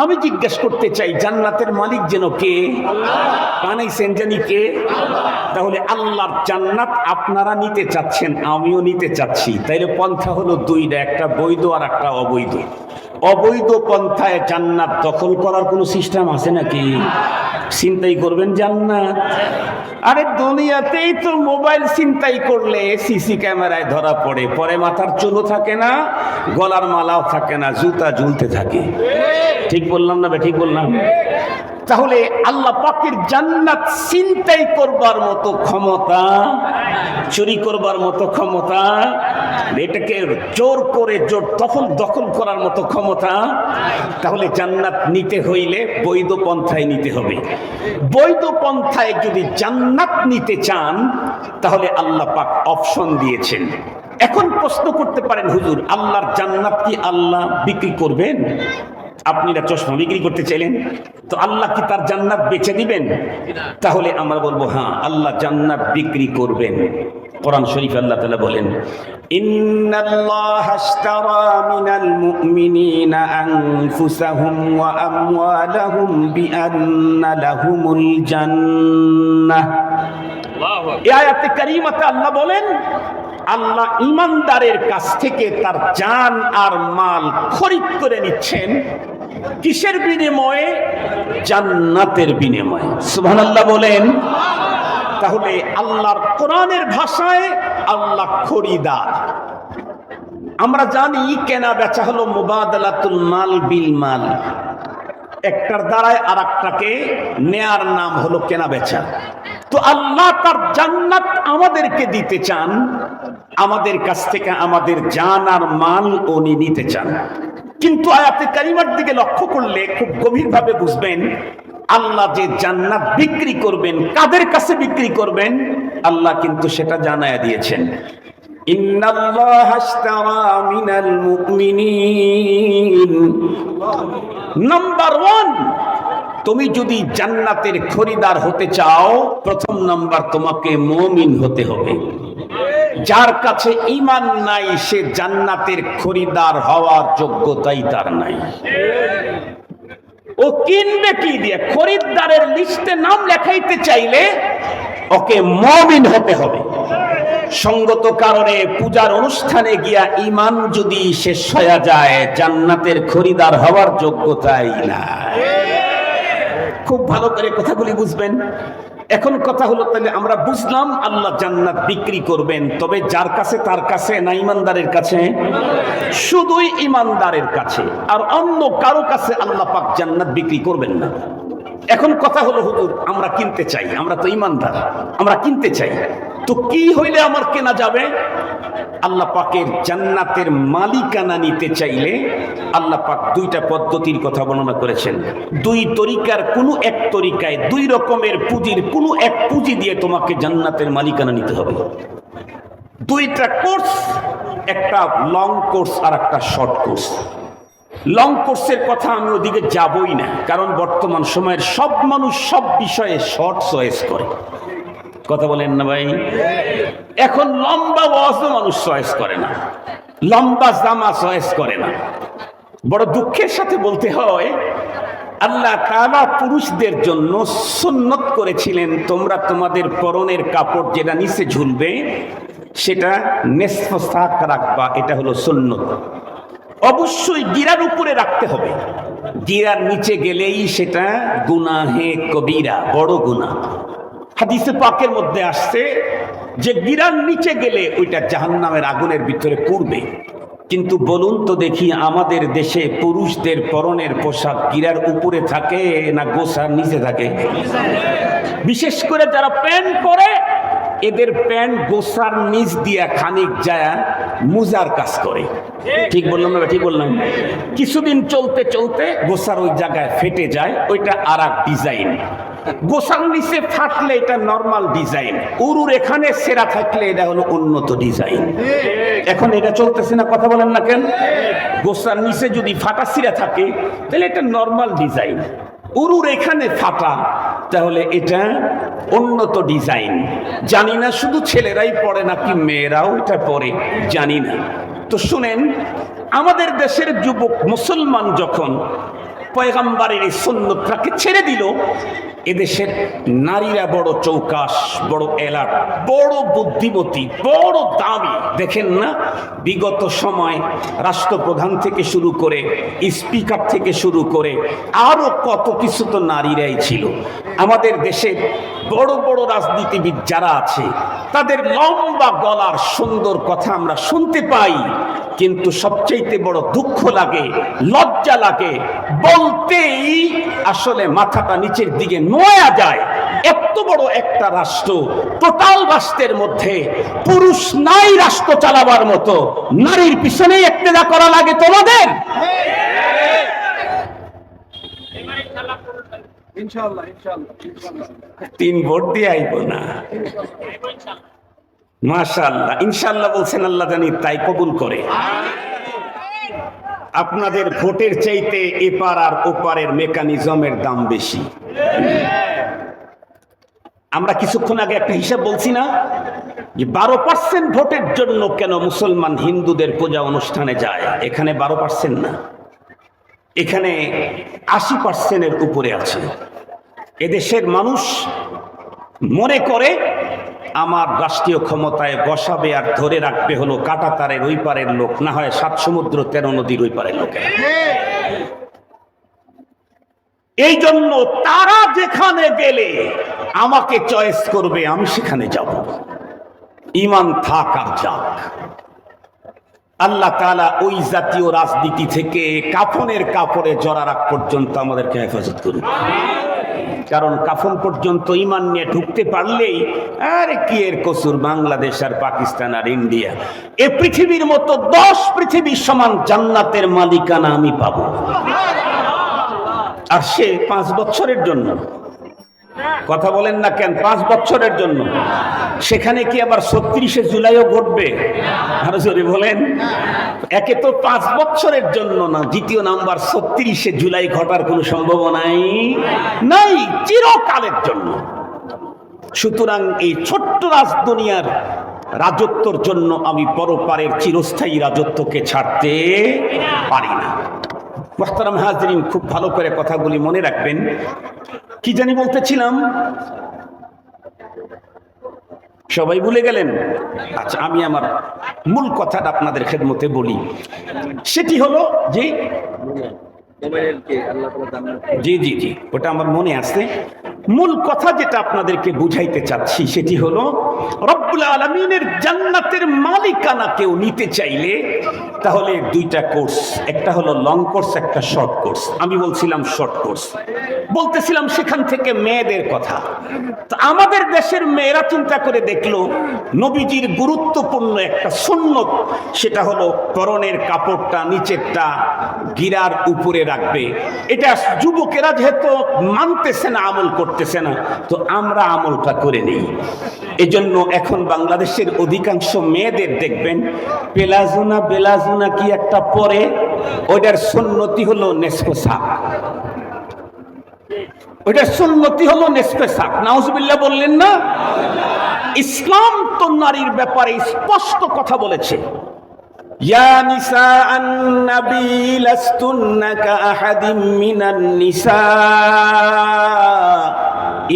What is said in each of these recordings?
আমি জিজ্ঞেস করতে চাই, জান্নাতের মালিক যেন কে? বানাইছেন জানি কে? তাহলে আল্লাহর জান্নাত আপনারা নিতে চাচ্ছেন, আমিও নিতে চাচ্ছি। তাইলে পন্থা হলো দুইটা, একটা বৈধ আর একটা অবৈধ। অবৈধ পন্থায় জান্নাত দখল করার কোনো সিস্টেম আছে নাকি? ছিনতাই করবেন জান্নাত? আরে দুনিয়াতেই তো মোবাইল ছিনতাই করলে সিসি ক্যামেরায় ধরা পড়ে, পরে মাথার চুলও থাকে না, গলার মালাও থাকে না, জুতা ঝুলতে থাকে। ঠিক বললাম না? ঠিক বললাম? তাহলে আল্লাহ পাকের জান্নাত ছিনতাই করবার মতো ক্ষমতা, চুরি করবার মতো ক্ষমতা, এটাকে জোর করে দখল করার মতো ক্ষমতা। তাহলে জান্নাত নিতে হইলে বৈধ পন্থায় নিতে হবে। বৈধ পন্থায় যদি জান্নাত নিতে চান তাহলে আল্লাহ পাক অপশন দিয়েছেন। এখন প্রশ্ন করতে পারেন, হুজুর আল্লাহর জান্নাত কি আল্লাহ বিক্রি করবেন? আপনিরা চশমা বিক্রি করতে চাইলেন তো আল্লাহ কি তার জান্নাত বেচে দিবেন? তাহলে আমরা বলবো হ্যাঁ, আল্লাহ জান্নাত বিক্রি করবেন। কোরআন শরীফ আল্লাহ তাআলা বলেন, ইন্নাল্লাহা আশতারা মিনাল মুমিনিনা আনফুসাহুম ওয়া আমওয়ালাহুম বিআন্না লাহুমুল জান্নাহ। এই আয়াতে কারিমাতে আল্লাহ বলেন, আল্লাহ ঈমানদারের কাছ থেকে তার জান আর মাল খরিদ করে নিচ্ছেন। কিসের বিনিময়ে? জান্নাতের বিনিময়ে। সুবহানাল্লাহ বলেন। তাহলে আল্লাহর কোরআনের ভাষায় আল্লাহ খরিদার। আমরা জানি কেনা বেচা হলো মুবাদালাতুল মাল বিল মাল, একটার দ্বারায় আর একটাকে নেয়ার নাম হলো কেনা বেচা। তো আল্লাহ তার জান্নাত আমাদেরকে দিতে চান, আমাদের কাছ থেকে আমাদের জান আর মাল উনি নিতে চান। কিন্তু আয়াতে কারিমার দিকে লক্ষ্য করলে খুব গভীরভাবে বুঝবেন, আল্লাহ যে জান্নাত বিক্রি করবেন, কাদের কাছে বিক্রি করবেন আল্লাহ কিন্তু সেটা জানায়া দিয়েছেন। ইন্নাল্লাহা আশতারা মিনাল মুমিনিন। নাম্বার 1, তুমি যদি জান্নাতের খরিদার হতে চাও, প্রথম নাম্বার তোমাকে মুমিন হতে হবে। যার কাছে ঈমান নাই সে জান্নাতের খরিদার হওয়ার যোগ্যতাই তার নাই। ও কিনবে কি দিয়ে? খরিদ্দারের লিস্টে নাম লেখাইতে চাইলে ওকে মুমিন হতে হবে। সঙ্গত কারণে পূজার অনুষ্ঠানে গিয়া ঈমান যদি শেষ হয়ে যায়, জান্নাতের খরিদার হওয়ার যোগ্যতাই নাই। খুব ভালো করে কথাগুলি বুঝবেন। এখন কথা হলো, তাহলে আমরা বুঝলাম আল্লাহ জান্নাত বিক্রি করবেন, তবে যার কাছে তার কাছে না, ঈমানদারের কাছে? শুধুই ঈমানদারের কাছে, আর অন্য কারো কাছে আল্লাহ পাক জান্নাত বিক্রি করবেন না। এখন কথা হলো, হুজুর আমরা কিনতে চাই, আমরা তো ঈমানদার, আমরা কিনতে চাই, তো কি হইলে আমার কেনা যাবে? আল্লাহ পাকের জান্নাতের মালিকানা নিতে চাইলে আল্লাহ পাক দুইটা পদ্ধতির কথা বর্ণনা করেছেন। দুই তরিকার কোনো এক তরিকায়, দুই রকমের পুঁজির কোনো এক পুঁজি দিয়ে তোমাকে জান্নাতের মালিকানা নিতে হবে। দুইটা কোর্স, একটা লং কোর্স আর একটা শর্ট কোর্স। লং কোর্সের কথা আমি ওদিকে যাবই না, কারণ বর্তমান সময়ের সব মানুষ সব বিষয়ে শর্ট চয়েস করে। কথা বলেন না ভাই? এখন লম্বা ওয়াজও মানুষ চয়েস করে না, লম্বা জামা চয়েস করে না। বড় দুঃখের সাথে বলতে হয়, আল্লাহ তাআলা পুরুষদের জন্য সুন্নত করেছিলেন, তোমরা তোমাদের পরনের কাপড় যেটা নিচে ঝুলবে সেটা নিসফ সাক রাখবা, এটা হলো সুন্নত। অবশ্যই গিরার উপরে রাখতে হবে, গিরার নিচে গেলেই সেটা গুনাহে কবিরা, বড় গুনাহ। হাদিসে পাকের মধ্যে আসছে যে গিরার নিচে গেলে ওইটা জাহান্নামের আগুনের ভিতরে পড়বে। কিন্তু বলুন তো দেখি, আমাদের দেশে পুরুষদের পরনের পোশাক গিরার উপরে থাকে না গোছার নিচে থাকে? বিশেষ করে যারা প্যান্ট পরে, এদের প্যান্ট গোছার নিচ দিয়া খানিক যায় মুজার কাজ করে। ঠিক বললাম না? ঠিক বললাম? কিছুদিন চলতে চলতে গোছার ওই জায়গায় ফেটে যায়, ওইটা আর এক ডিজাইন। গোছার নিচে ফাটলে এটা নরমাল ডিজাইন, উরুর এখানে সেরা থাকলে এটা হলো উন্নত ডিজাইন। এখন এটা চলতেছে না, কথা বলেন না কেন? গোছার নিচে যদি ফাটা সিরা থাকে তাহলে এটা নরমাল ডিজাইন, উরুর এখানে ফাটা তাহলে এটা উন্নত ডিজাইন। জানি না শুধু ছেলেরাই পড়ে নাকি মেয়েরাও এটা পড়ে, জানি না। তো শুনেন, আমাদের দেশের যুবক মুসলমান যখন পয়গম্বরের এই সুন্নতটাকে ছেড়ে দিল। এদেশের নারীরা বড় চৌকাশ, বড় এলাট, বড় বুদ্ধিমতী, বড় দামি। দেখেন না, বিগত সময় রাষ্ট্রপ্রধান থেকে শুরু করে স্পিকার থেকে শুরু করে আরো কত কিছু তো নারীরাই ছিল। আমাদের দেশের বড় বড় রাজনীতিবিদ যারা আছে তাদের লম্বা গলার সুন্দর কথা আমরা শুনতে পাই, কিন্তু সবচাইতে বড় দুঃখ লাগে, লজ্জা লাগে, বলতেই আসলে মাথাটা নিচের দিকে নোয়া যায়। এত বড় একটা রাষ্ট্র, টোটাল রাষ্ট্রের মধ্যে পুরুষ নাই রাষ্ট্র চালাবার মতো, নারীর পিছনেই ইক্তেদা করা লাগে তোমাদের। ইনশাআল্লাহ 3 ভোট দিয়ে আইব না। মাশাআল্লাহ, ইনশাআল্লাহ বলছেন, আল্লাহ জানি তাই কবুল করে। আপনাদের ভোটের চাইতে এপার আর ওপারের মেকানিজমের দাম বেশি। আমরা কিছুক্ষণ আগে একটা হিসাব বলছি না, যে 12% ভোটের জন্য কেন মুসলমান হিন্দুদের পূজা অনুষ্ঠানে যায়। এখানে 12% না, এখানে 80%-এর উপরে আছে। এদেশের মানুষ মনে করে আমার রাষ্ট্রীয় ক্ষমতায় বসাবে আর ধরে রাখবে হলো কাঁটাতারের ওই পারের লোক, না হয় 7 সমুদ্র 13 নদীর ওই পারের লোকের। এই জন্য তারা যেখানে গেলে আমাকে চয়েস করবে, আমি সেখানে যাব। ঈমান থাক আর যাক, আল্লাহ তাআলা ওই জাতীয় রাজনীতি থেকে কাফনের কাপড়ে জড়া রাখ পর্যন্ত আমাদেরকে হেফাজত করুন। কারণ কাফন পর্যন্ত ঈমান নিয়ে ঢুকতে পারলেই আরে কি এর কসুর, বাংলাদেশ আর পাকিস্তান আর ইন্ডিয়া, এ পৃথিবীর মতো 10 পৃথিবীর সমান জান্নাতের মালিকানা আমি পাবো। আর সে 5 বছরের জন্য। কথা বলেন না কেন? 5 বছরের জন্য। সেখানে কি আবার 36শে জুলাইও ঘটবে? আরো জোরে বলেন। একে তো 5 বছরের জন্য না, দ্বিতীয় নাম্বার 36শে জুলাই ঘটার কোনো সম্ভাবনাই নাই, চিরকালের জন্য। সুতরাং এই ছোট্ট রাজদুনিয়ার রাজত্বর জন্য আমি পরপারের চিরস্থায়ী রাজত্বকে ছাড়তে পারি না। মুহতারাম হাজরিন, খুব ভালো করে কথাগুলি মনে রাখবেন। কি জানি বলতেছিলাম, সবাই ভুলে গেলেন? আচ্ছা, আমি আমার মূল কথাটা আপনাদের খেদমতে বলি। সেটি হলো যে জি জি জি ওটা আমার মনে আছে। মূল কথা যেটা আপনাদেরকে বুঝাইতে চাচ্ছি সেটি হলো, রব্বুল আলামিনের জান্নাতের মালিকানা কেউ নিতে চাইলে তাহলে 2টা কোর্স, একটা হলো লং কোর্স, একটা শর্ট কোর্স। আমি বলছিলাম শর্ট কোর্স, বলতেছিলাম সেখান থেকে মেয়েদের কথা। তো আমাদের দেশের মেয়েরা চিন্তা করে দেখলো নবীজির গুরুত্বপূর্ণ একটা সুন্নত, সেটা হলো পরনের কাপড়টা নিচেরটা গিরার উপরে রাখবে। এটা যুবকেরা যেহেতু মানতেছে না, আমল করতেছে না, তো আমরা আমলটা করে নেই। এজন্য এখন বাংলাদেশের অধিকাংশ মেয়েদের দেখবেন পেলাজোনা বেলাজোনা কি একটা পরে, ওইটার সুন্নতি হলো নেসফে সাক। ওইটার সুন্নতি হলো নেসফে সাক। নাউজুবিল্লাহ বললেন না? ইসলাম তো নারীর ব্যাপারে স্পষ্ট কথা বলেছে, ইয়া নিসা আন-নবী লাস্তুন্না কাআহাদিম মিনান নিসা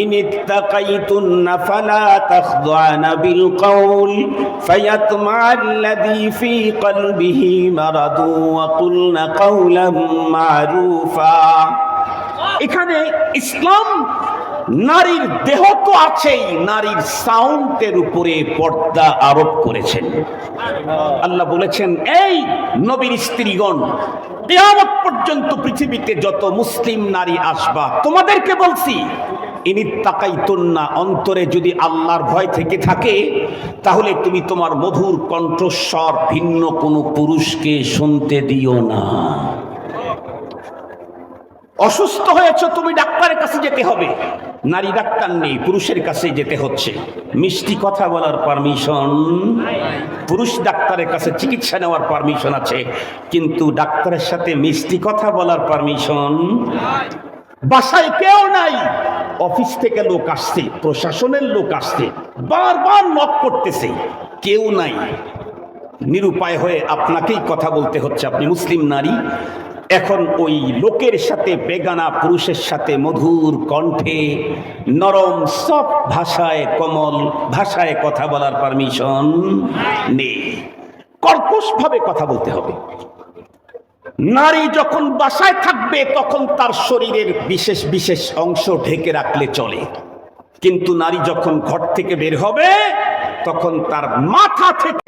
ইন ইত্তাকাইতুন্না ফালা তাখদা'না বিল কওল ফায়াতমা'আল্লাযী ফী কলবিহি মারাদু ওয়া কুলনা কাওলাম মা'রুফা। এখানে ইসলাম নারীর দেহ তো আছেই, নারীর সাউন্ডের উপরে পর্দা আরোপ করেছেন। আল্লাহ বলেছেন, এই নবীর স্ত্রীগণ, কিয়ামত পর্যন্ত পৃথিবীতে যত মুসলিম নারী আসবা, তোমাদেরকে বলছি, ইনিত্তাকাইতুন্না, অন্তরে যদি আল্লাহর ভয় থেকে থাকে তাহলে তুমি তোমার মধুর কণ্ঠস্বর ভিন্ন কোনো পুরুষকে শুনতে দিও না। অসুস্থ হয়েছ, তুমি ডাক্তারের কাছে যেতে হবে, নারী ডাক্তার নেই, পুরুষের কাছে যেতে হচ্ছে। মিষ্টি কথা বলার পারমিশন, পুরুষ ডাক্তারের কাছে চিকিৎসা নেওয়ার পারমিশন আছে, কিন্তু ডাক্তারের সাথে মিষ্টি কথা বলার পারমিশন। বাসায় কেউ নাই, অফিস থেকে লোক আসছে, প্রশাসনের লোক আসছে, বারবার নক করতেছে, কেউ নাই, নিরুপায় হয়ে আপনাকেই কথা বলতে হচ্ছে। আপনি মুসলিম নারী, এখন ওই লোকের সাথে, বেগানা পুরুষের সাথে মধুর কণ্ঠে নরম সব ভাষায়, কোমল ভাষায় কথা বলার পারমিশন নেই। কর্কশভাবে কথা বলতে হবে। নারী যখন বাসায় থাকবে তখন তার শরীরের বিশেষ বিশেষ অংশ ঢেকে রাখলে চলে, কিন্তু নারী যখন ঘর থেকে বের হবে তখন তার মাথা থেকে।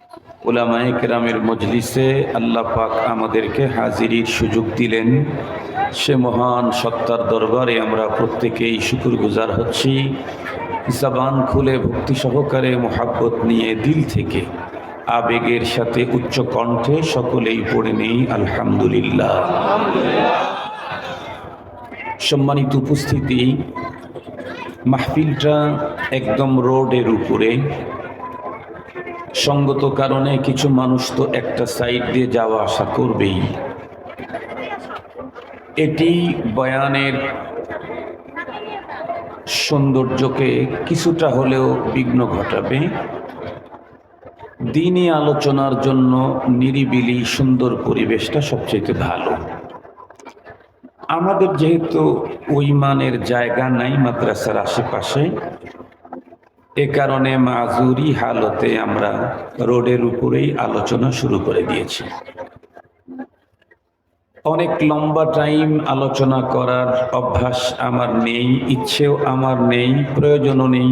উলামায়ে কেরামের মজলিসে আল্লাহ পাক আমাদেরকে হাজিরির সুযোগ দিলেন, সে মহান সত্তার দরবারে আমরা প্রত্যেকেই শুকরগুজার হচ্ছি। জবান খুলে ভক্তি সহকারে মোহাব্বত নিয়ে দিল থেকে আবেগের সাথে উচ্চ কণ্ঠে সকলেই পড়ে নেই আলহামদুলিল্লাহ। সম্মানিত উপস্থিতি, মাহফিলটা একদম রোডের উপরে, সঙ্গত কারণে কিছু মানুষ তো একটা সাইড দিয়ে যাওয়া আসা করবেই। এটি বয়ানের সৌন্দর্যকে কিছুটা হলেও বিঘ্ন ঘটাবে। দ্বীনি আলোচনার জন্য নিরিবিলি সুন্দর পরিবেশটা সবচেয়ে ভালো। আমাদের যেহেতু ওই মানের জায়গা নাই মাদ্রাসার আশেপাশে, এ কারণে মাজুরি হালতে আমরা রোডের উপরেই আলোচনা শুরু করে দিয়েছি। অনেক লম্বা টাইম আলোচনা করার অভ্যাস আমার নেই, ইচ্ছেও আমার নেই, প্রয়োজনও নেই।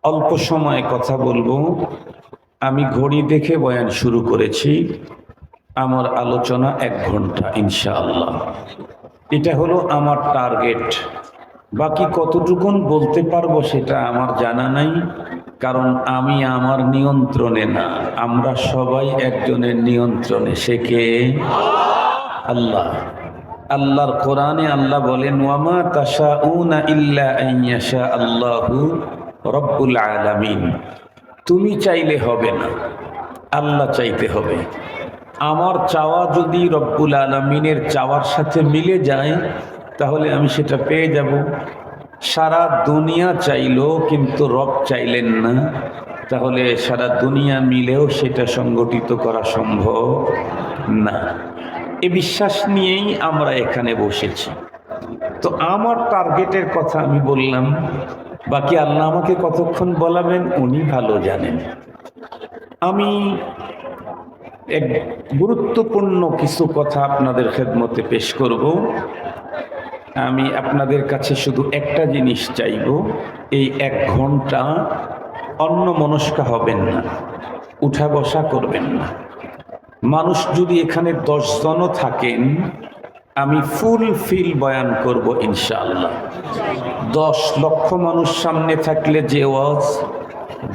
অল্প সময়ে কথা বলবো। আমি ঘড়ি দেখে বয়ান শুরু করেছি, আমার আলোচনা 1 ঘন্টা ইনশাআল্লাহ। এটা হলো আমার টার্গেট। বাকি কতটুকুন বলতে পারবো সেটা আমার জানা নাই, কারণ আমি আমার নিয়ন্ত্রণে না, আমরা সবাই একজনের নিয়ন্ত্রণে। সে কে? আল্লাহ। আল্লাহর কোরআনে আল্লাহ বলেন, ওয়ামা তাশাউনা ইল্লা আন ইয়াশা আল্লাহু রব্বুল আলামিন। তুমি চাইলে হবে না, আল্লাহ চাইতে হবে। আমার চাওয়া যদি রব্বুল আলামিনের চাওয়ার সাথে মিলে যায় তাহলে আমি সেটা পেয়ে যাব। সারা দুনিয়া চাইলো কিন্তু রব চাইলেন না, তাহলে সারা দুনিয়া মিলেও সেটা সংগঠিত করা সম্ভব না। এ বিশ্বাস নিয়েই আমরা এখানে বসেছি। তো আমার টার্গেটের কথা আমি বললাম, বাকি আল্লাহ আমাকে কতক্ষণ বলাবেন উনি ভালো জানেন। আমি এক গুরুত্বপূর্ণ কিছু কথা আপনাদের খেদমতে পেশ করব। আমি আপনাদের কাছে শুধু একটা জিনিস চাইব, এই 1 ঘন্টা অন্যমনস্ক হবেন না, উঠা বসা করবেন না। মানুষ যদি এখানে 10 জনও থাকেন, আমি ফুলফিল বয়ান করব ইনশাআল্লাহ। 10 লক্ষ মানুষ সামনে থাকলে যে ওয়াজ,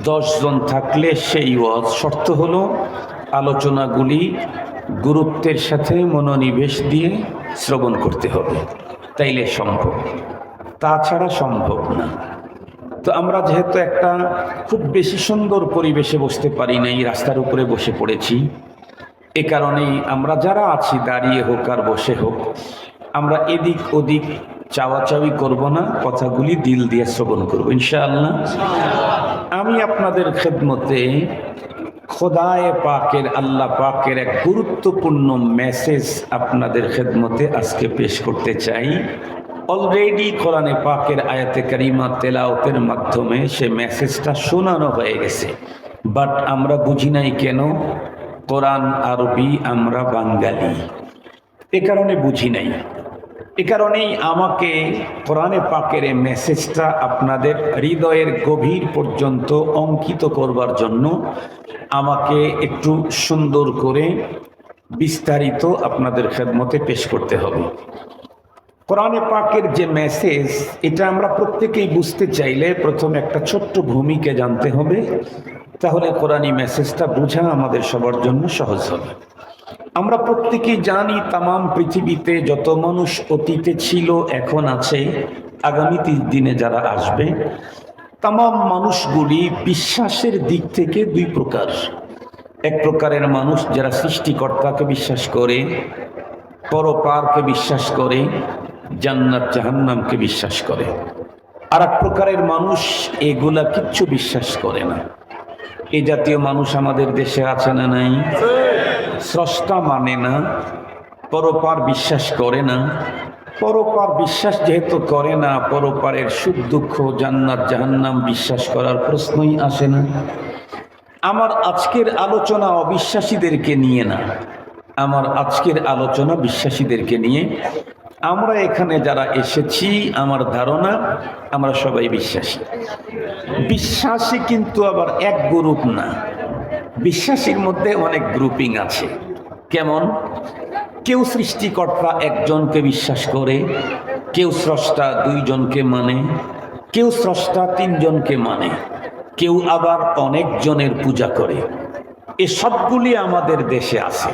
10 জন থাকলে সেই ওয়াজ। শর্ত হলো আলোচনাগুলি গুরুত্বের সাথে মনোনিবেশ দিয়ে শ্রবণ করতে হবে, তাইলে সম্ভব, তাছাড়া সম্ভব না। তো আমরা যেহেতু একটা খুব বেশি সুন্দর পরিবেশে বসতে পারি না, এই রাস্তার উপরে বসে পড়েছি, এ কারণেই আমরা যারা আছি দাঁড়িয়ে হোক আর বসে হোক, আমরা এদিক ওদিক চাওয়াচাওয়ি করব না, কথাগুলি দিল দিয়ে শ্রবণ করব ইনশাআল্লাহ। আমি আপনাদের খেদমতে খোদায়ে পাকের, আল্লাহ পাকের এক গুরুত্বপূর্ণ মেসেজ আপনাদের খেদমতে আজকে পেশ করতে চাই। অলরেডি কোরআনে পাকের আয়াতে কারিমা তেলাওয়াতের মাধ্যমে সে মেসেজটা শোনানো হয়ে গেছে, বাট আমরা বুঝি নাই কেন। কোরআন আরবি, আমরা বাঙালি, এ কারণে বুঝি নাই। এ কারণেই আমাকে কোরআনে পাকের এই মেসেজটা আপনাদের হৃদয়ের গভীর পর্যন্ত অঙ্কিত করবার জন্য আমাকে একটু সুন্দর করে বিস্তারিত আপনাদের খেদমতে পেশ করতে হবে। কোরআনে পাকের যে মেসেজ, এটা আমরা প্রত্যেকেই বুঝতে চাইলে প্রথমে একটা ছোট্ট ভূমিকা জানতে হবে, তাহলে কোরআনী মেসেজটা বোঝা আমাদের সবার জন্য সহজ হবে। আমরা প্রত্যেকেই জানি তামাম পৃথিবীতে যত মানুষ অতীতে ছিল, এখন আছে, আগামী দিনে যারা আসবে, তামাম মানুষগুলি বিশ্বাসের দিক থেকে 2 প্রকার। এক প্রকারের মানুষ যারা সৃষ্টিকর্তাকে বিশ্বাস করে, পরপারকে বিশ্বাস করে, জান্নাত জাহান্নামকে বিশ্বাস করে। আর এক প্রকারের মানুষ এগুলা কিচ্ছু বিশ্বাস করে না। এই জাতীয় মানুষ আমাদের দেশে আছে না নাই? স্রষ্টা মানে না, পরপার বিশ্বাস করে না। পরপার বিশ্বাস যেহেতু করে না, পরপারের সুখ দুঃখ জান্নাত জাহান্নাম বিশ্বাস করার প্রশ্নই আসে না। আমার আজকের আলোচনা অবিশ্বাসীদেরকে নিয়ে না, আমার আজকের আলোচনা বিশ্বাসীদেরকে নিয়ে। আমরা এখানে যারা এসেছি, আমার ধারণা আমরা সবাই বিশ্বাসী। বিশ্বাসী কিন্তু আবার এক গ্রুপ না, বিশ্বাসীর মধ্যে অনেক গ্রুপিং আছে। কেমন? কেউ সৃষ্টিকর্তা একজনকে বিশ্বাস করে, কেউ স্রষ্টা দুইজনকে মানে, কেউ স্রষ্টা তিনজনকে মানে, কেউ আবার অনেকজনের পূজা করে। এ সবগুলি আমাদের দেশে আছে।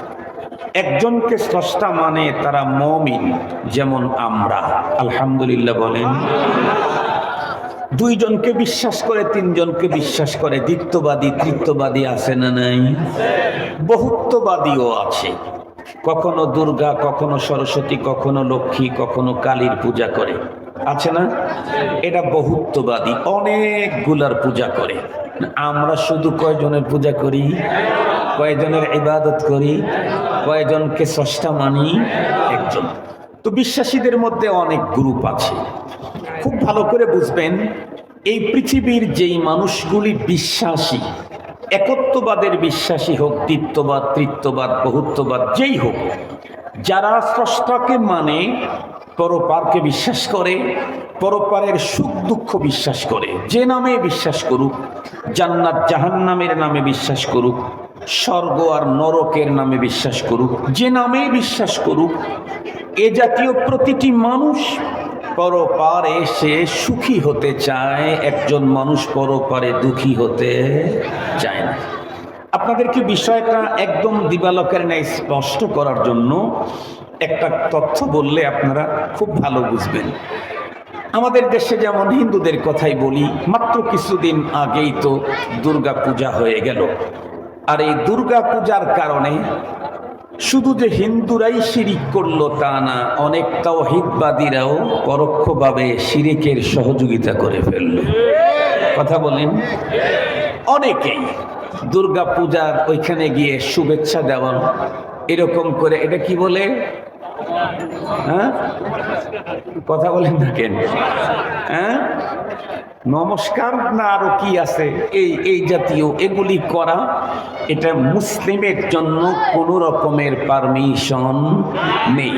একজনকে স্রষ্টা মানে তারা মুমিন, যেমন আমরা, আলহামদুলিল্লাহ বলেন। দুইজনকে বিশ্বাস করে, তিনজনকে বিশ্বাস করে। দ্বিত্ববাদী তৃতীয়বাদী আছে না নাই? বহুত্ববাদীও আছে। কখনো দুর্গা, কখনো সরস্বতী, কখনো লক্ষ্মী, কখনো কালীর পূজা করে, আছে না? এটা বহুত্ববাদী, অনেকগুলার পূজা করে। আমরা শুধু কয়জনের পূজা করি, কয়জনের ইবাদত করি, কয়জনকে স্রষ্টা মানি? একজন। তো বিশ্বাসীদের মধ্যে অনেক গ্রুপ আছে। খুব ভালো করে বুঝবেন, এই পৃথিবীর যেই মানুষগুলি বিশ্বাসী, একত্ববাদের বিশ্বাসী হোক, দ্বিত্ববাদ, তৃতীয়বাদ, বহুত্ববাদ, যেই হোক, যারা স্রষ্টাকে মানে, পরপারকে বিশ্বাস করে, পরপারের সুখ দুঃখ বিশ্বাস করে, যে নামে বিশ্বাস করুক, জান্নাত জাহান্নামের নামে বিশ্বাস করুক, স্বর্গ আর নরকের নামে বিশ্বাস করুক, যে নামে বিশ্বাস করুক, এ জাতীয় প্রতিটি মানুষ পরপারে সে সুখী হতে চায়। একজন মানুষ পরপারে দুঃখী হতে চায় না। আপনাদেরকে বিষয়টা একদম দিবালোকের ন্যায় স্পষ্ট করার জন্য একটা তথ্য বললে আপনারা খুব ভালো বুঝবেন। আমাদের দেশে যেমন হিন্দুদের কথাই বলি, মাত্র কিছুদিন আগেই তো দুর্গা পূজা হয়ে গেল। আর এই দুর্গা পূজার কারণে শুধু যে হিন্দুরাই শিরিক করলো তা না, অনেক তাওহীদবাদীরাও পরোক্ষভাবে শিরিকের সহযোগিতা করে ফেলল। কথা বলেন? অনেকেই দুর্গা পূজার ওইখানে গিয়ে শুভেচ্ছা দেওয়া, এরকম করে, এটা কি বলে? হ্যাঁ, কথা বলেন না কেন? হ্যাঁ, নমস্কার না আরো কি আছে, এই জাতীয় এগুলি করা, এটা মুসলিমের জন্য কোনো রকমের পারমিশন নেই।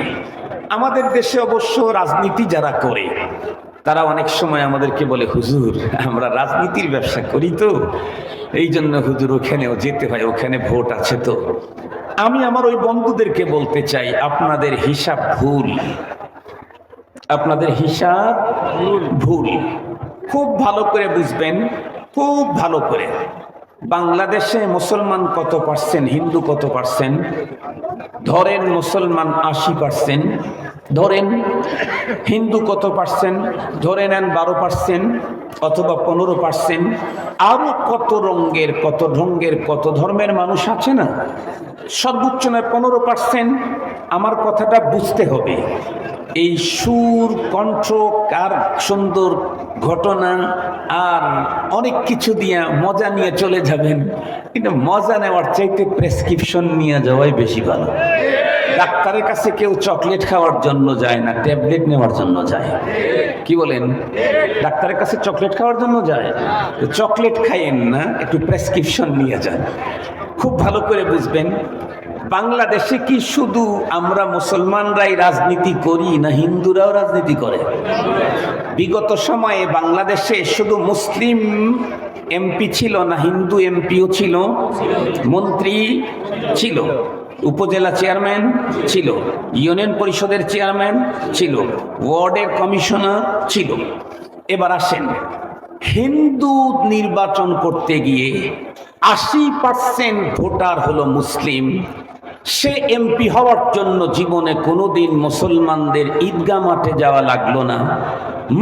আমাদের দেশে অবশ্য রাজনীতি যারা করে তারা অনেক সময় আমাদেরকে বলে, হুজুর আমরা রাজনীতির ব্যবসা করি তো এই জন্য হুজুর ওখানেও যেতে হয়, ওখানে ভোট আছে তো। আমি আমার ওই বন্ধুদেরকে বলতে চাই, আপনাদের হিসাব ভুল, আপনাদের হিসাব ভুল। খুব ভালো করে বুঝবেন, খুব ভালো করে। বাংলাদেশে মুসলমান কত পার্সেন্ট, হিন্দু কত পার্সেন্ট? ধরেন মুসলমান 80%, ধরেন হিন্দু কত পার্সেন্ট? ধরে নেন 12% অথবা 15%। আরো কত রঙের, কত ঢঙ্গের, কত ধর্মের মানুষ আছে না? সর্বোচ্চ নয় 15%। আমার কথাটা বুঝতে হবে। এই সুর, কণ্ঠ, কার সুন্দর ঘটনা আর অনেক কিছু দিয়ে মজা নিয়ে চলে যাবেন, কিন্তু মজা নেওয়ার চাইতে প্রেসক্রিপশন নিয়ে যাওয়াই বেশি ভালো। ডাক্তারের কাছে কেউ চকলেট খাওয়ার জন্য যায় না, ট্যাবলেট নেওয়ার জন্য যায়। কি বলেন? ডাক্তারের কাছে চকলেট খাওয়ার জন্য যায়। চকলেট খাইয়েন না, একটু প্রেসক্রিপশন নিয়ে যান। খুব ভালো করে বুঝবেন, বাংলাদেশে কি শুধু আমরা মুসলমানরাই রাজনীতি করি না হিন্দুরাও রাজনীতি করে? বিগত সময়ে বাংলাদেশে শুধু মুসলিম এমপি ছিল না, হিন্দু এমপিও ছিল, মন্ত্রী ছিল, উপজেলা চেয়ারম্যান ছিল, ইউনিয়ন পরিষদের চেয়ারম্যান ছিল, ওয়ার্ডের কমিশনার ছিল। এবার আসেন, হিন্দু নির্বাচন করতে গিয়ে 80% ভোটার হলো মুসলিম। সে এমপি হওয়ার জন্য জীবনে কোনোদিন মুসলমানদের ঈদগাহ মাঠে যাওয়া লাগলো না।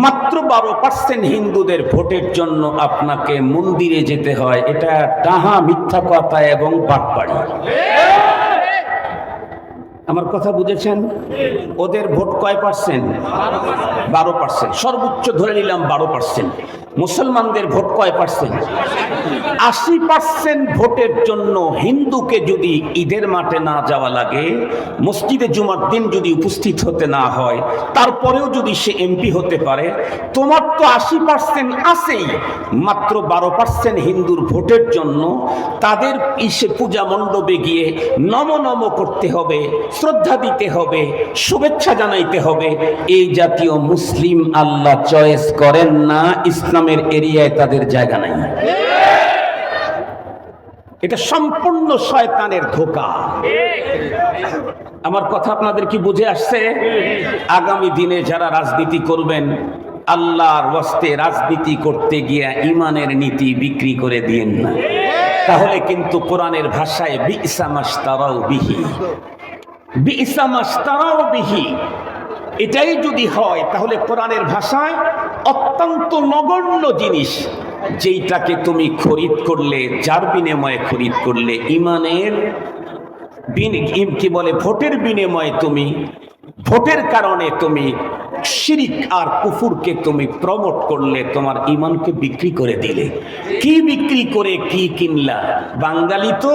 মাত্র 12% হিন্দুদের ভোটের জন্য আপনাকে মন্দিরে যেতে হয়। এটা ডাহা, মিথ্যা কথা এবং বাটপাড়ি। আমার কথা বুঝেছেন? ওদের ভোট কয় পার্সেন্ট? 12%। সর্বোচ্চ ধরে নিলাম 12%। মুসলমানদের ভোট কয় পার্সেন্ট? 80% ভোটের জন্য হিন্দুকে যদি ঈদের মাঠে না যাওয়া লাগে, মসজিদে জুমার দিন যদি উপস্থিত হতে না হয়, তারপরেও যদি সে এমপি হতে পারে, তোমার তো 80% আছেই। মাত্র 12% হিন্দুর ভোটের জন্য তাদের পূজা মণ্ডপে গিয়ে নম করতে হবে, শ্রদ্ধা দিতে হবে, শুভেচ্ছা জানাইতে হবে। এই জাতীয় মুসলিম আল্লাহ চয়েস করেন না, ইসলামের এরিয়ায় তাদের জায়গা নাই। এটা সম্পূর্ণ শয়তানের ধোঁকা। আমার কথা আপনাদের কি বুঝে আসছে? আগামী দিনে যারা রাজনীতি করবেন, আল্লাহর ওয়াস্তে রাজনীতি করতে গিয়ে ইমানের নীতি বিক্রি করে দিয়েন না, তাহলে কিন্তু কোরআনের ভাষায় বিইসা মাশতারাউ বিহি, বিইসা মাশতারাউ বিহি, এটাই যদি হয় তাহলে কোরআনের ভাষায় অত্যন্ত নগণ্য জিনিস, যেইটাকে তুমি খরিদ করলে, যার বিনিময়ে খরিদ করলে, ইমানের কি বলে, ভোটের বিনিময়ে তুমি, ভোটের কারণে তুমি শিরিক আর কুফুরকে তুমি প্রমোট করলে, তোমার ইমানকে বিক্রি করে দিলে। কি বিক্রি করে কি কিনলা? বাঙালি তো,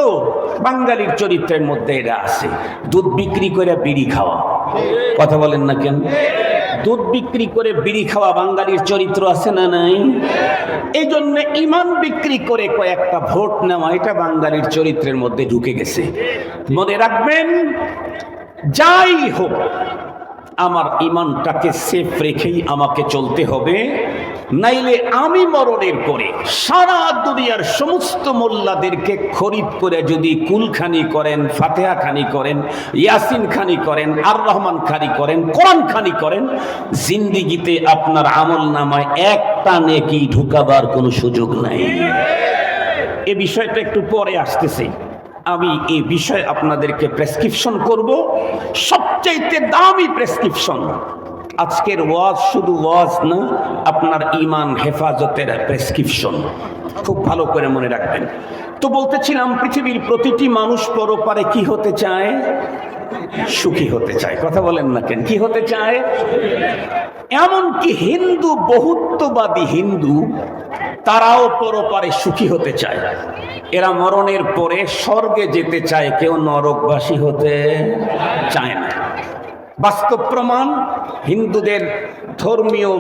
বাঙালির চরিত্রের মধ্যে এটা আছে, দুধ বিক্রি করে বিড়ি খাওয়া। কথা বলেন না কেন? দুধ বিক্রি করে বিড়ি খাওয়া বাঙালির চরিত্র আছে না নাই? এই জন্য ইমান বিক্রি করে কয়েকটা ভোট নেওয়া, এটা বাঙালির চরিত্রের মধ্যে ঢুকে গেছে। মনে রাখবেন, যাই হোক আমার ইমানটাকে সেফ রেখেই আমাকে চলতে হবে, নাইলে আমি মরণের পরে সারা দুনিয়ার সমস্ত মোল্লাদেরকে খরিদ করে যদি কুলখানি করেন, ফাতেহা খানি করেন, ইয়াসিন খানি করেন, আর রহমান খানি করেন, কোরআন খানি করেন, জিন্দিগিতে আপনার আমল নামায় একটা নেকি ঢুকাবার কোনো সুযোগ নাই। এ বিষয়টা একটু পরে আসতেছে। আমি এই বিষয়ে আপনাদেরকে প্রেসক্রিপশন করব, সবচাইতে দামি প্রেসক্রিপশন। আজকের ওয়াজ শুধু ওয়াজ না, আপনার ঈমান হেফাজতের প্রেসক্রিপশন। খুব ভালো করে মনে রাখবেন। তো বলতেছিলাম, পৃথিবীর প্রতিটি মানুষ পরপারে কি হতে চায়? সুখী হতে চায়। কথা বলেন না কেন? কি হতে চায়? এমনকি হিন্দু, বহুত্ববাদী হিন্দু, তারাও পরপারে সুখী হতে চায়। এরা মরণের পরে স্বর্গে যেতে চায়, কেউ নরকবাসী হতে চায় না। বাস্তব প্রমাণ, হিন্দুদের ধর্মীয়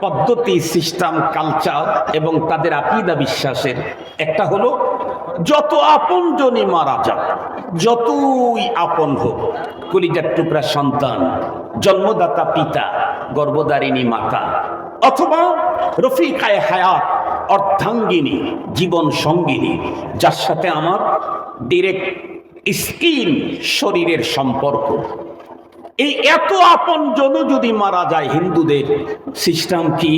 পদ্ধতি, সিস্টেম, কালচার এবং তাদের আকীদা বিশ্বাসের একটা হলো, যত আপনজনই মারা যাক, যতই আপন হোক, কলিজার টুকরা সন্তান, জন্মদাতা পিতা, গর্ভধারিণী মাতা, অথবা রফিকায়ে হায়াত, অর্ধাঙ্গিনী, জীবন সঙ্গিনী, যার সাথে আমার ডিরেক্ট স্কিন, শরীরের সম্পর্ক, এই এত আপনজন যদি মারা যায়, হিন্দুদের সিস্টেম কি?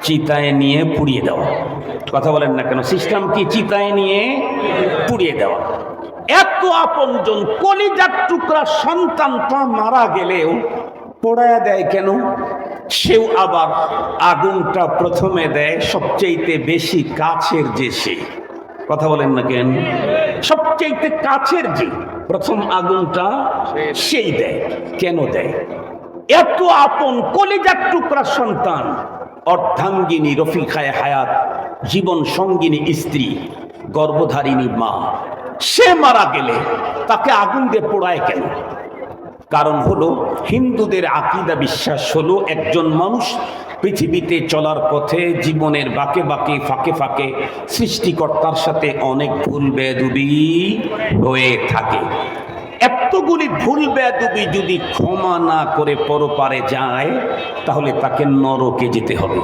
চিতায় নিয়ে পুড়িয়ে দেওয়া। কথা বলেন না কেন? সিস্টেম কি? চিতায় নিয়ে পুড়িয়ে দেওয়া। এত আপনজন, কলিজার টুকরা সন্তানটা মারা গেলেও পোড়ায়া দেয় কেন? সেও আবার আগুনটা প্রথমে দেয় সবচেয়ে বেশি কাছের যে সে। কথা বলেন না কেন? সবচেয়ে কাছের যে প্রথম আগুনটা সেই দেয়। কেন দেয়? এত আপন, কলিজার টুকরা সন্তান, অর্ধাঙ্গিনী, রফিকায়ে হায়াত, জীবন সঙ্গিনী স্ত্রী, গর্ভধারিণী মা, সে মারা গেলে তাকে আগুন দিয়ে পোড়ায় কেন? কারণ হলো, হিন্দুদের আকীদা বিশ্বাস হলো, একজন মানুষ পৃথিবীতে চলার পথে জীবনের বাঁকে বাঁকে, ফাঁকে ফাঁকে সৃষ্টিকর্তার সাথে অনেক ভুল বেয়াদবি হয়ে থাকে। এতগুলি ভুল বেয়াদবি যদি ক্ষমা না করে পরপারে যায়, তাহলে তাকে নরকে যেতে হবে।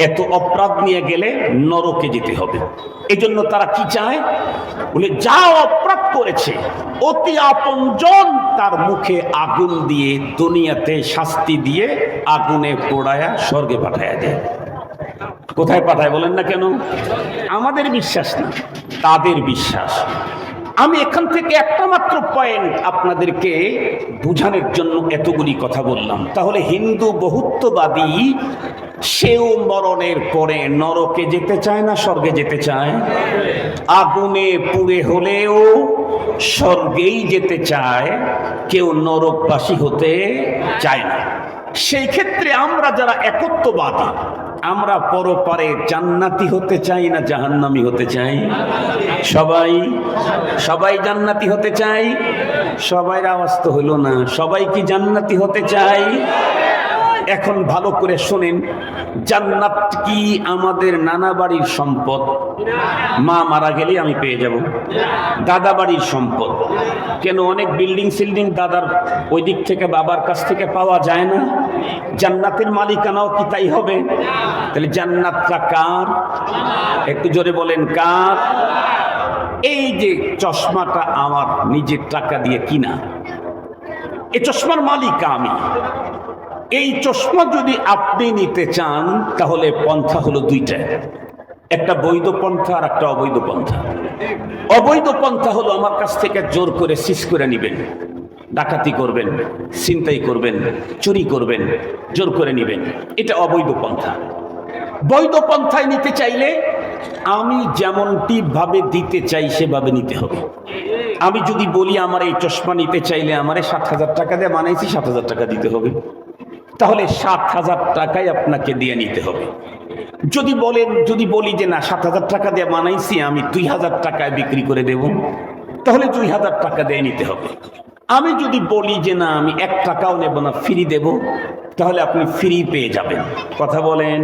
এত অপরাধ নিয়ে গেলে নরকে যেতে হবে। এই জন্য তারা কি চায়? বলে, যা অপরাধ করেছে অতি আপনজন তার মুখে আগুন দিয়ে, দুনিয়াতে শাস্তি দিয়ে, আগুনে পোড়ায়া স্বর্গে পাঠায়া দেয়। কোথায় পাঠায় বলেন না কেন? আমাদের বিশ্বাস না, তাদের বিশ্বাস। আমি এখান থেকে একটা মাত্র পয়েন্ট আপনাদেরকে বুঝানোর জন্য এতগুলি কথা বললাম। তাহলে হিন্দু বহুত্ববাদী, সেও মরণের পরে নরকে যেতে চায় না স্বর্গে যেতে চায়? আগুনে পুড়ে হলেও স্বর্গেই যেতে চায়, কেউ নরকবাসী হতে চায় না। সেই ক্ষেত্রে আমরা যারা একত্ববাদী, আমরা পরপারে জান্নাতি হতে চাই না জাহান্নামী হতে চাই? সবাই সবাই জান্নাতি হতে চাই। সবাই আওয়াজ তো হলো না। সবাই কি জান্নাতি হতে চাই? এখন ভালো করে শোনেন, জান্নাত কি আমাদের নানা বাড়ির সম্পদ? মা মারা গেলে আমি পেয়ে যাব। দাদা বাড়ির সম্পদ কেন? অনেক বিল্ডিং সিল্ডিং দাদার ওই দিক থেকে বাবার কাছ থেকে পাওয়া যায় না? জান্নাতের মালিকানাও কি তাই হবে? তাহলে জান্নাতটা কার? একটু জোরে বলেন, কার? এই যে চশমাটা আমার নিজের টাকা দিয়ে কিনা, এই চশমার মালিক আমি। এই চশমা যদি আপনি নিতে চান তাহলে পন্থা হলো দুইটা, একটা বৈধ পন্থা আর একটা অবৈধ পন্থা। অবৈধ পন্থা হলো আমার কাছ থেকে জোর করে সিজ করে নেবেন, ডাকাতি করবেন, ছিনতাই করবেন, চুরি করবেন, জোর করে নেবেন, এটা অবৈধ পন্থা। বৈধ পন্থায় নিতে চাইলে আমি যেমনটি ভাবে দিতে চাই সেভাবে নিতে হবে। আমি যদি বলি আমার এই চশমা নিতে চাইলে আমারে 7,000 টাকা দিয়ে বানাইছি, 7,000 টাকা দিতে হবে, তাহলে 7,000 টাকাই আপনাকে দিয়ে নিতে হবে। যদি বলি যে না 7,000 টাকা দিয়ে বানাইছি, আমি 2,000 টাকায় বিক্রি করে দেব, তাহলে 2,000 টাকা দিয়ে নিতে হবে। আমি যদি বলি যে না আমি 1 টাকাও নেব না, ফ্রি দেব, তাহলে আপনি ফ্রি পেয়ে যাবেন। কথা বলেন।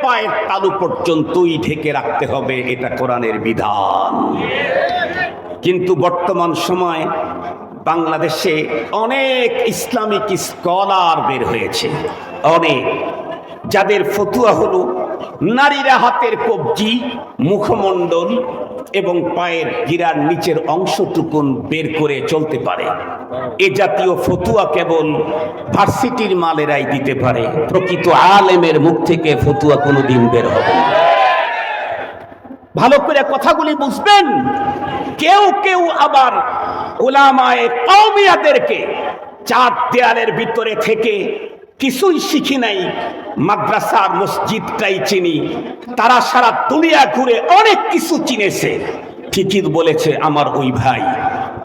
পায়ের তালু পর্যন্তই ঢেকে রাখতে হবে, এটা কোরআনের বিধান। কিন্তু বর্তমান সময় বাংলাদেশে অনেক ইসলামিক স্কলার বের হয়েছে, অনেক, যাদের ফতুয়া হলো নারীরা হাতের কবজি, মুখমণ্ডল এবং পায়ের গিরার নিচের অংশটুকুন বের করে চলতে পারে। এ জাতীয় ফতুয়া কেবল ভার্সিটির মালেরাই দিতে পারে, প্রকৃত আলেমের মুখ থেকে ফতুয়া কোনোদিন বের হবে না। ভালো করে কথাগুলি বুঝবেন। কেউ কেউ আবার উলামায়ে কওমিয়াদেরকে চার দেয়ালের ভিতরে থেকে কিছুই শিখি নাই, মাদ্রাসার মসজিদটাই চিনি, তারা সারা দুনিয়া ঘুরে অনেক কিছু চিনেছে। ঠিকই বলেছে আমার ওই ভাই,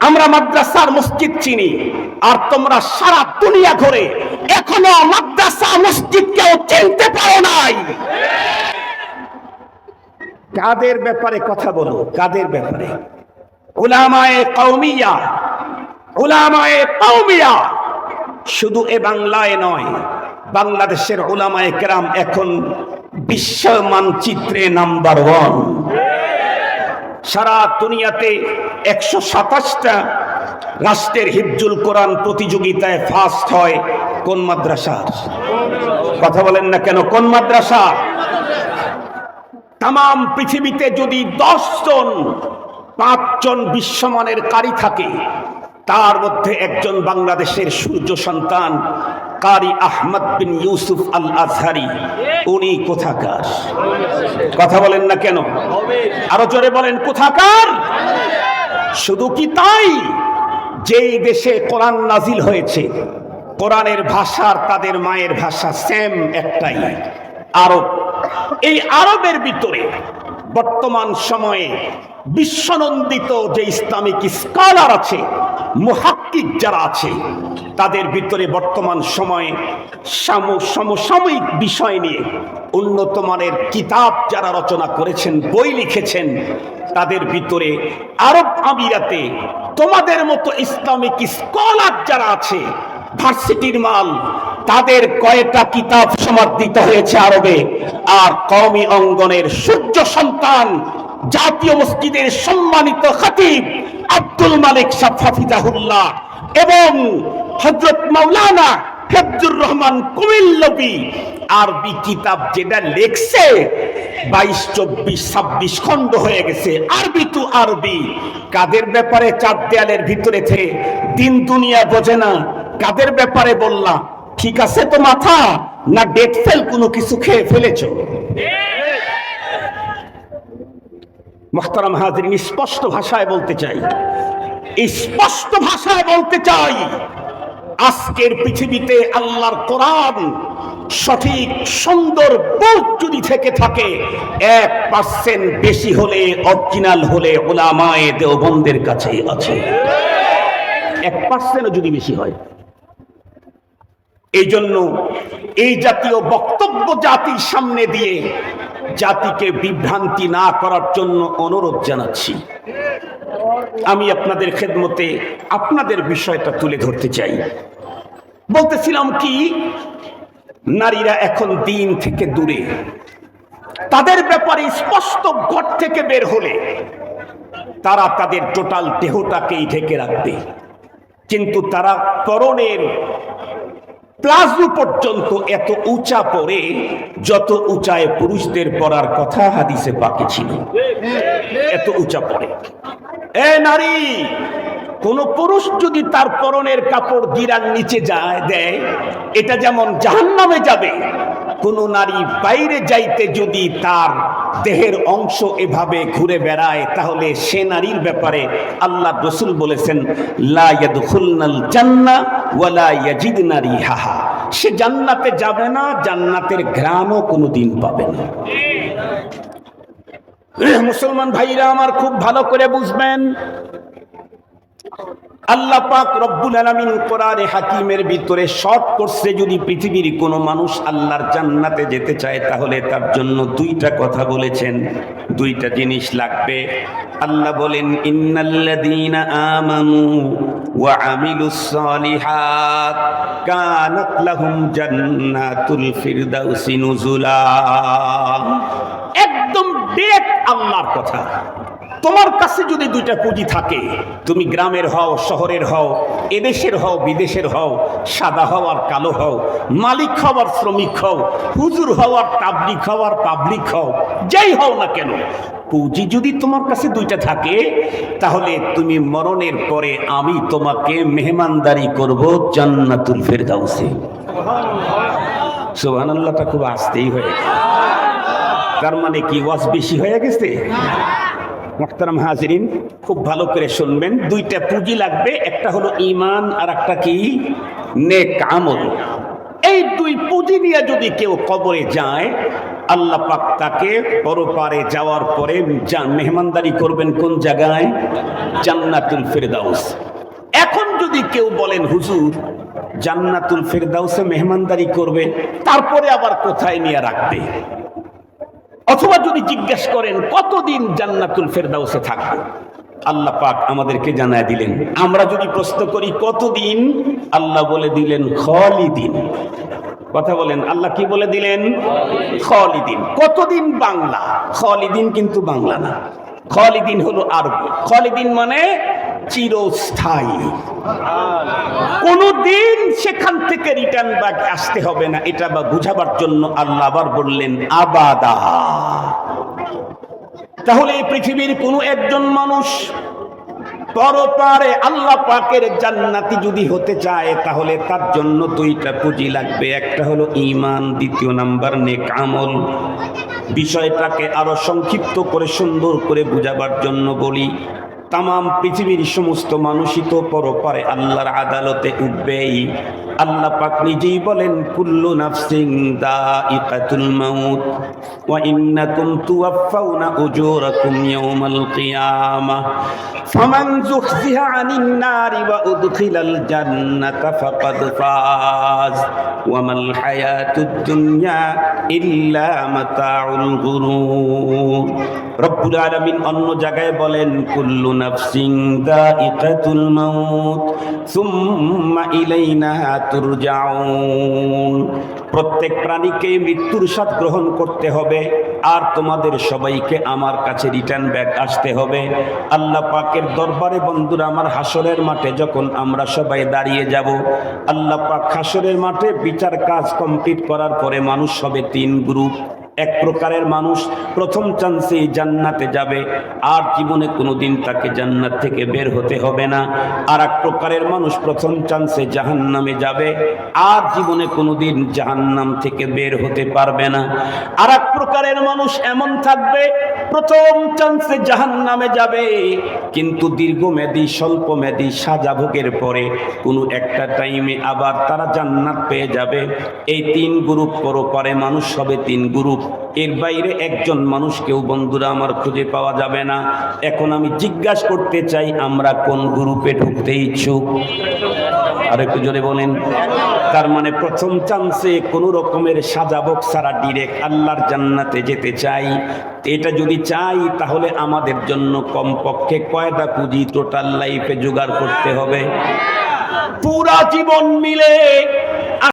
আমরা মাদ্রাসার মসজিদ চিনি, আর তোমরা সারা দুনিয়া ঘুরে এখনো মাদ্রাসা মসজিদ কেউ চিনতে পারো নাই। কাদের ব্যাপারে কথা বলো? কাদের ব্যাপারে? উলামায়ে কওমিয়া, উলামায়ে কওমিয়া শুধু এ বাংলায় নয়, বাংলাদেশের উলামায়ে কেরাম এখন বিশ্ব মানচিত্রে নাম্বার 1। সারা দুনিয়াতে 127টা রাষ্ট্রের হিফজুল কোরআন প্রতিযোগিতায় ফার্স্ট হয় কোন মাদ্রাসার? কথা বলেন না কেন? কোন মাদ্রাসা? তাম পৃথিবীতে যদি 10 জন 5 জন বিশ্বমানের কারি থাকে, তার মধ্যে একজন বাংলাদেশের সূর্য সন্তান কারি আহমদ বিন ইউসুফ আল আজহারি। উনি কোথাকার? কথা বলেন না কেন? আরো জোরে বলেন, কোথাকার? শুধু কি তাই? যেই দেশে কোরআন নাজিল হয়েছে, কোরআনের ভাষার তাদের মায়ের ভাষা সেম একটাই, আরব। এই আরবের ভিতরে বর্তমান সময়ে বিশ্বনন্দিত যে ইসলামিক স্কলার আছে, মুহাক্কিক যারা আছে, তাদের ভিতরে বর্তমান সময়ে সমসাময়িক বিষয় নিয়ে উন্নত মানের কিতাব যারা রচনা করেছেন, বই লিখেছেন, তাদের ভিতরে আরব আমিরাতে তোমাদের মতো ইসলামিক স্কলার যারা আছে, ভার্সিটির মাল, তাদের কয়েকটা কিতাব সমাদৃত হয়েছে আরবে। আর কওমি অঙ্গনের সূর্য সন্তান, জাতীয় মসজিদের সম্মানিত খতিব আব্দুল মালিক সাহেব হাফিজাহুল্লাহ এবং হযরত মাওলানা হিফজুর রহমান কুমিল্লাবী আরবি কিতাব যেটা লেখছে 22, 24, 26 খণ্ড হয়ে গেছে, আরবি টু আরবি। কাদের ব্যাপারে? চার দেয়ালের ভিতরে থেকে দিন দুনিয়া বোঝে না, কাদের ব্যাপারে বললাম? ঠিক আছে তো মাথা, না ডেট ফেল কোনো কিছু খেয়ে ফেলেছো? মুহতারাম হাজিরিন, স্পষ্ট ভাষায় বলতে চাই, স্পষ্ট ভাষায় বলতে চাই, আজকের পৃথিবীতে আল্লাহর কোরআন সঠিক সুন্দর বোধ যদি থেকে থাকে 1% বেশি হলে, অরিজিনাল হলে উলামায়ে দেওবন্দের কাছেই আছে। 1% যদি বেশি হয়, এই জন্য এই জাতীয় বক্তব্য জাতির সামনে দিয়ে জাতিকে বিভ্রান্তি না করার জন্য অনুরোধ জানাচ্ছি। আমি আপনাদের খেদমতে আপনাদের বিষয়টা তুলে ধরতে চাই। বলতেছিলাম কি, নারীরা এখন দিন থেকে দূরে, তাদের ব্যাপারে স্পষ্ট ঘর থেকে বের হলে তারা তাদের টোটাল দেহটাকেই ঢেকে রাখবে, কিন্তু তারা পরনের প্লাজো পর্যন্ত এত উঁচা পরে যত উঁচায় পুরুষদের পরার কথা হাদিসে পাকে ছিল, এত উঁচা পরে। এ নারী, কোন পুরুষ যদি তার পরনের কাপড় গিরার নিচে দেয়, এটা যেমন জাহান্নামে যাবে। কোন নারী বাইরে যাইতে যদি তার দেহের অংশ এভাবে ঘুরে বেড়ায়, তাহলে সে নারীর ব্যাপারে আল্লাহ রাসূল বলেছেন, লা ইয়াদখুলনাল জান্নাহ ওয়ালা ইয়াজিদনা রিহাহা, সে জান্নাতে যাবে না, জান্নাতের ঘ্রাণও কোনোদিন পাবে না। মুসলমান ভাইরা আমার, খুব ভালো করে বুঝবেন, আল্লাহ পাক রব্বুল আলামিন কোরআনে হাকিমের ভিতরে শর্ট করছে, যদি পৃথিবীর কোনো মানুষ আল্লাহর জান্নাতে যেতে চায় তাহলে তার জন্য দুইটা কথা বলেছেন, দুইটা জিনিস লাগবে। আল্লাহ বলেন, ইন্নাল্লাযীনা আমানু ওয়া আমিলুস সালিহাত কানাত লাহুম জান্নাতুল ফিরদাউসি নুজুলা। একদম ডাইরেক্ট আল্লাহর কথা। তোমার কাছে যদি দুইটা পুঁজি থাকে, তুমি গ্রামের হও, শহরের হও, এদেশের হও, বিদেশের হও, সাদা হও আর কালো হও, মালিক হও আর শ্রমিক হও, হুজুর হও আর তাবলিগ হও আর পাবলিক হও, যাই হও না কেন, পুঁজি যদি তোমার কাছে দুইটা থাকে, তাহলে তুমি মরণের পরে আমি তোমাকে মেহমানদারি করব জান্নাতুল ফিরদাউসে। সুবহানাল্লাহটা খুব আস্তেই হয়ে গেছে। তার মানে কি ওয়াজ বেশি হয়ে গেছে? মুহতারাম হাজিরিন, খুব ভালো করে শুনবেন, দুইটা পুঁজি লাগবে, একটা হলো ঈমান আর একটা কি? নেক আমল। এই দুই পুঁজি নিয়ে যদি কেউ কবরে যায়, আল্লাহ পাক তাকে পরপারে যাওয়ার পরে মেহমানদারি করবেন কোন জায়গায়? জান্নাতুল ফিরদাউস। এখন যদি কেউ বলেন, হুজুর জান্নাতুল ফিরদাউসে মেহমানদারি করবে, তারপরে আবার কোথায় নিয়ে রাখবে? অথবা যদি জিজ্ঞেস করেন কতদিন জান্নাতুল ফিরদাউসে থাকবে, আল্লাহ পাক আমাদেরকে জানায় দিলেন। আমরা যদি প্রশ্ন করি কতদিন, আল্লাহ বলে দিলেন খালিদিন। কথা বলেন, আল্লাহ কি বলে দিলেন? খালিদিন। কতদিন বাংলা, খালিদিন কিন্তু বাংলা না, খালিদিন হলো আরবি। খালিদিন মানে চিরস্থায়ী, কোনদিন সেখান থেকে রিটার্ন ব্যাক আসতে হবে না। এটা বা বুঝাবার জন্য আল্লাহ আবার বললেন আবাদা। তাহলে এই পৃথিবীর কোন একজন মানুষ পরপারে আল্লাহ পাকের জান্নাতি যদি হতে চায়, তাহলে তার জন্য দুইটা পুঁজি লাগবে, একটা হলো ঈমান, দ্বিতীয় নাম্বার নেক আমল। বিষয়টাকে আরো সংক্ষিপ্ত করে সুন্দর করে বুঝাবার জন্য বলি, তামাম পৃথিবীর সমস্ত মানুষই তো পরপারে আল্লাহর আদালতে উঠবেই। আল্লাহ পাক নিজেই বলেন, কুল্লু নাফসিন দাইকাতুল মাউত ওয়া ইন্নাকুম তুওয়াফাউনা উজুরাকুম ইয়াওমাল কিয়ামাহ ফামান যুহজিহা আনিন নারি ওয়া উদখিলাল জান্নাতা ফাকাদ ফাজ ওয়া মাল হায়াতুদ দুনিয়া ইল্লা মাতাউল গুরুর। রব্বুল আলামিন অন্য জায়গায় বলেন, কুল্লু নাফসিন দাইকাতুল মাউত সুম্মা ইলাইনা তুরজাউন। প্রত্যেক প্রাণীকে মৃত্যুর স্বাদ গ্রহণ করতে হবে, আর তোমাদের সবাইকে আমার কাছে রিটার্ন ব্যাক আসতে হবে। আল্লাহ পাকের দরবারে বন্ধুরা আমার, হাসরের মাঠে যখন আমরা সবাই দাঁড়িয়ে যাব, আল্লাহ পাক হাসরের মাঠে বিচার কাজ কমপ্লিট করার পরে মানুষ হবে তিন গ্রুপ। এক প্রকারের মানুষ প্রথম চান্সে জান্নাতে যাবে, আর জীবনে কোনোদিন তাকে জান্নাত থেকে বের হতে হবে না। আর এক প্রকারের মানুষ প্রথম চান্সে জাহান্নামে যাবে, আর জীবনে কোনোদিন জাহান্নাম থেকে বের হতে পারবে না। আর এক প্রকারের মানুষ এমন থাকবে, প্রথম চান্সে জাহান্নামে যাবে, কিন্তু দীর্ঘমেয়াদী স্বল্পমেয়াদী সাজা ভোগের পরে কোনো একটা টাইমে আবার তারা জান্নাত পেয়ে যাবে। এই তিন গ্রুপ পরপারে মানুষ হবে, তিন গ্রুপ। এর বাইরে একজন মানুষকেও বন্ধুরা আমার খুঁজে পাওয়া যাবে না। এখন আমি জিজ্ঞাসা করতে চাই, আমরা কোন গ্রুপে ঢুকতে ইচ্ছুক? আর একটু জোরে বলেন। তার মানে প্রথম চান্সে কোনো রকমের সাজাবক ছাড়া ডিরেক্ট আল্লাহর জান্নাতে যেতে চাই। এটা যদি চাই তাহলে আমাদের জন্য কমপক্ষে কয়টা পুঁজি টোটাল লাইফে জোগাড় করতে হবে? পুরা জীবন মিলে